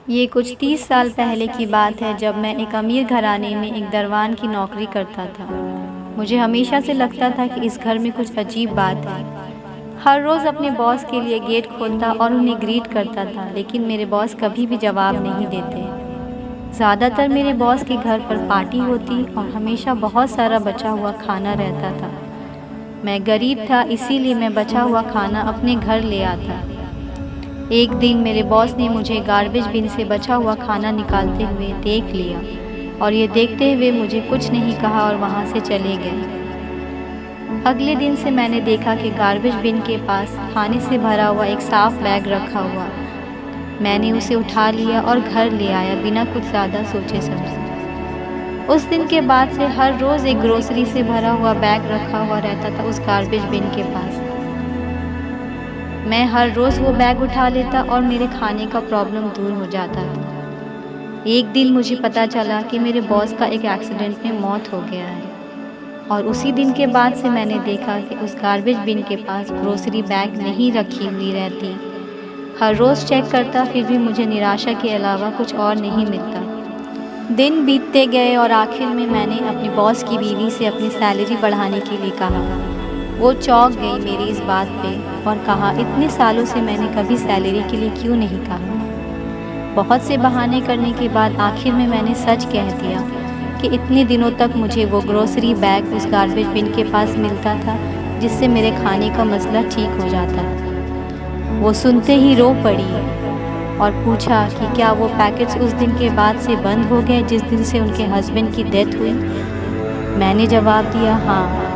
ये कुछ 30 साल पहले की बात है जब मैं एक अमीर घराने में एक दरवान की नौकरी करता था। मुझे हमेशा से लगता था कि इस घर में कुछ अजीब बात है। हर रोज़ अपने बॉस के लिए गेट खोलता और उन्हें ग्रीट करता था, लेकिन मेरे बॉस कभी भी जवाब नहीं देते। ज़्यादातर मेरे बॉस के घर पर पार्टी होती और हमेशा बहुत सारा बचा हुआ खाना रहता था। मैं गरीब था, इसीलिए मैं बचा हुआ खाना अपने घर ले आता। एक दिन मेरे बॉस ने मुझे गार्बेज बिन से बचा हुआ खाना निकालते हुए देख लिया और ये देखते हुए मुझे कुछ नहीं कहा और वहाँ से चले गए। अगले दिन से मैंने देखा कि गार्बेज बिन के पास खाने से भरा हुआ एक साफ बैग रखा हुआ। मैंने उसे उठा लिया और घर ले आया बिना कुछ ज़्यादा सोचे समझे। उस दिन के बाद से हर रोज़ एक ग्रोसरी से भरा हुआ बैग रखा हुआ रहता था उस गार्बेज बिन के पास। मैं हर रोज़ वो बैग उठा लेता और मेरे खाने का प्रॉब्लम दूर हो जाता था। एक दिन मुझे पता चला कि मेरे बॉस का एक एक्सीडेंट में मौत हो गया है और उसी दिन के बाद से मैंने देखा कि उस गार्बेज बिन के पास ग्रोसरी बैग नहीं रखी हुई रहती। हर रोज़ चेक करता, फिर भी मुझे निराशा के अलावा कुछ और नहीं मिलता। दिन बीतते गए और आखिर में मैंने अपने बॉस की बीवी से अपनी सैलरी बढ़ाने के लिए कहा। वो चौंक गई मेरी इस बात पे और कहा, इतने सालों से मैंने कभी सैलरी के लिए क्यों नहीं कहा। बहुत से बहाने करने के बाद आखिर में मैंने सच कह दिया कि इतने दिनों तक मुझे वो ग्रोसरी बैग उस गार्बेज बिन के पास मिलता था, जिससे मेरे खाने का मसला ठीक हो जाता। वो सुनते ही रो पड़ी और पूछा कि क्या वो पैकेट्स उस दिन के बाद से बंद हो गए जिस दिन से उनके हस्बैंड की डेथ हुई। मैंने जवाब दिया, हाँ।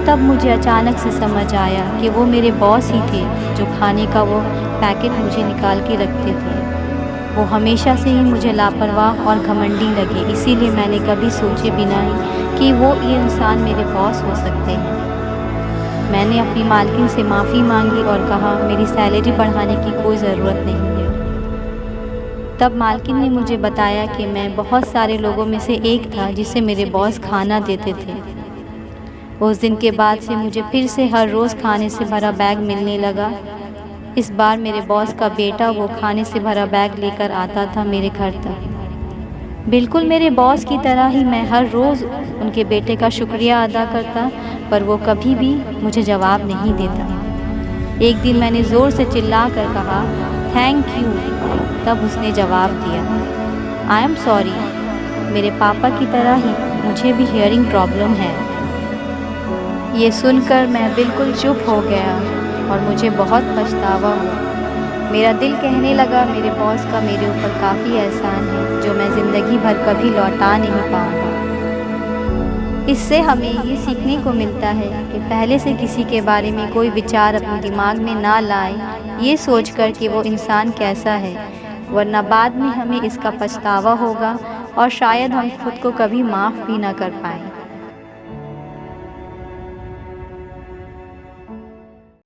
तब मुझे अचानक से समझ आया कि वो मेरे बॉस ही थे जो खाने का वो पैकेट मुझे निकाल के रखते थे। वो हमेशा से ही मुझे लापरवाह और घमंडी लगे, इसीलिए मैंने कभी सोचे बिना ही कि वो ये इंसान मेरे बॉस हो सकते हैं। मैंने अपनी मालकिन से माफ़ी मांगी और कहा, मेरी सैलरी बढ़ाने की कोई ज़रूरत नहीं है। तब मालकिन ने मुझे बताया कि मैं बहुत सारे लोगों में से एक था जिसे मेरे बॉस खाना देते थे। उस दिन के बाद से मुझे फिर से हर रोज़ खाने से भरा बैग मिलने लगा। इस बार मेरे बॉस का बेटा वो खाने से भरा बैग लेकर आता था मेरे घर तक। बिल्कुल मेरे बॉस की तरह ही मैं हर रोज़ उनके बेटे का शुक्रिया अदा करता, पर वो कभी भी मुझे जवाब नहीं देता। एक दिन मैंने ज़ोर से चिल्ला कर कहा, थैंक यू। तब उसने जवाब दिया, आई एम सॉरी। मेरे पापा की तरह ही मुझे भी हियरिंग प्रॉब्लम है। ये सुनकर मैं बिल्कुल चुप हो गया और मुझे बहुत पछतावा हुआ। मेरा दिल कहने लगा, मेरे बॉस का मेरे ऊपर काफ़ी एहसान है जो मैं ज़िंदगी भर कभी लौटा नहीं पाऊँगा। इससे हमें ये सीखने को मिलता है कि पहले से किसी के बारे में कोई विचार अपने दिमाग में ना लाएं, ये सोचकर कि वो इंसान कैसा है, वरना बाद में हमें इसका पछतावा होगा और शायद हम खुद को कभी माफ़ भी ना कर पाएँ।